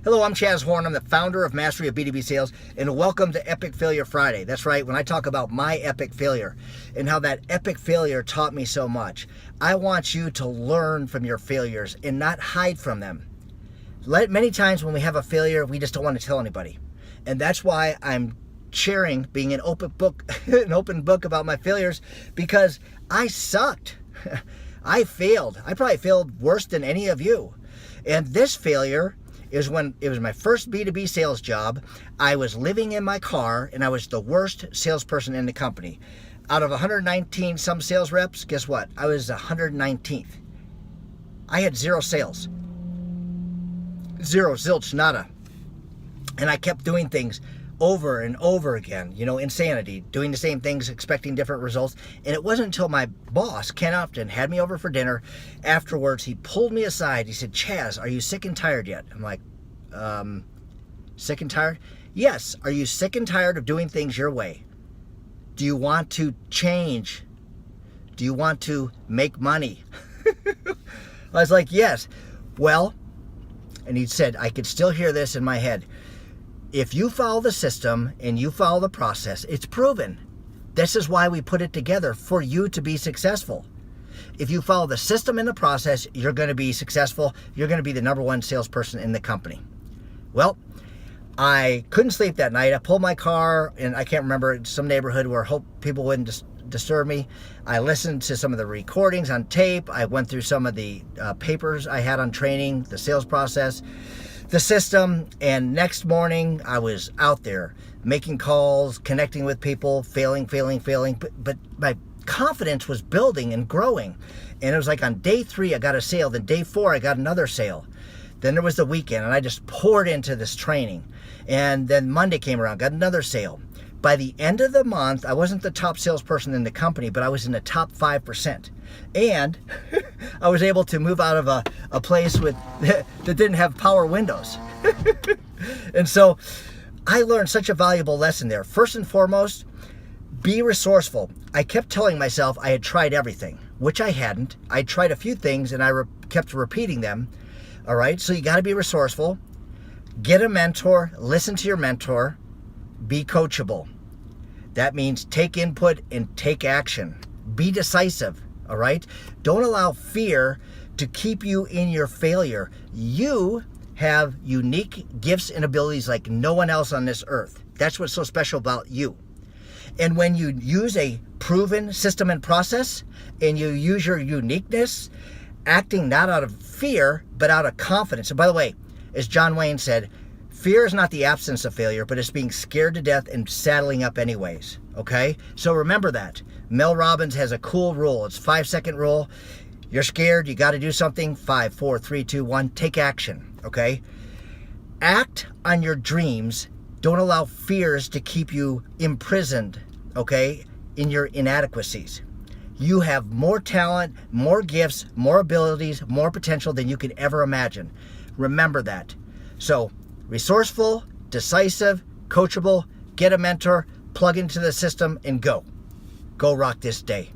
Hello, I'm Chaz Horn. I'm the founder of Mastery of B2B Sales, and welcome to Epic Failure Friday. That's right, when I talk about my epic failure and how that epic failure taught me so much. I want you to learn from your failures and not hide from them. Many times when we have a failure, we just don't want to tell anybody. And that's why I'm sharing, being an open book, about my failures, because I sucked. I failed. I probably failed worse than any of you. And this failure is when it was my first B2B sales job. I was living in my car and I was the worst salesperson in the company. Out of 119 some sales reps, guess what? I was 119th. I had zero sales. Zero, zilch, nada. And I kept doing things over and over again, insanity, doing the same things, expecting different results. And it wasn't until my boss, Ken Upton, had me over for dinner. Afterwards, he pulled me aside. He said, "Chaz, are you sick and tired yet?" I'm like, sick and tired? Yes. Are you sick and tired of doing things your way? Do you want to change? Do you want to make money? I was like, yes. Well, and he said, I could still hear this in my head. If you follow the system and you follow the process, it's proven. This is why we put it together, for you to be successful. If you follow the system and the process, you're going to be successful. You're going to be the number one salesperson in the company. Well, I couldn't sleep that night. I pulled my car, and I can't remember, some neighborhood where I hope people wouldn't disturb me. I listened to some of the recordings on tape. I went through some of the papers I had on training, the sales process, the system, and next morning I was out there making calls, connecting with people, failing, but my confidence was building and growing. And it was like on day 3 I got a sale, then day 4 I got another sale. Then there was the weekend and I just poured into this training. And then Monday came around, got another sale. By the end of the month, I wasn't the top salesperson in the company, but I was in the top 5%. And I was able to move out of a place that didn't have power windows. And so I learned such a valuable lesson there. First and foremost, be resourceful. I kept telling myself I had tried everything, which I hadn't. I tried a few things and I kept repeating them. All right, so you got to be resourceful. Get a mentor, listen to your mentor. Be coachable. That means take input and take action. Be decisive, all right? Don't allow fear to keep you in your failure. You have unique gifts and abilities like no one else on this earth. That's what's so special about you. And when you use a proven system and process and you use your uniqueness, acting not out of fear, but out of confidence. And by the way, as John Wayne said, fear is not the absence of failure, but it's being scared to death and saddling up anyways, okay? So remember that. Mel Robbins has a cool rule. It's 5-second rule. You're scared, you got to do something. 5, 4, 3, 2, 1, take action, okay? Act on your dreams. Don't allow fears to keep you imprisoned, okay, in your inadequacies. You have more talent, more gifts, more abilities, more potential than you could ever imagine. Remember that. So, resourceful, decisive, coachable, get a mentor, plug into the system, and go. Go rock this day.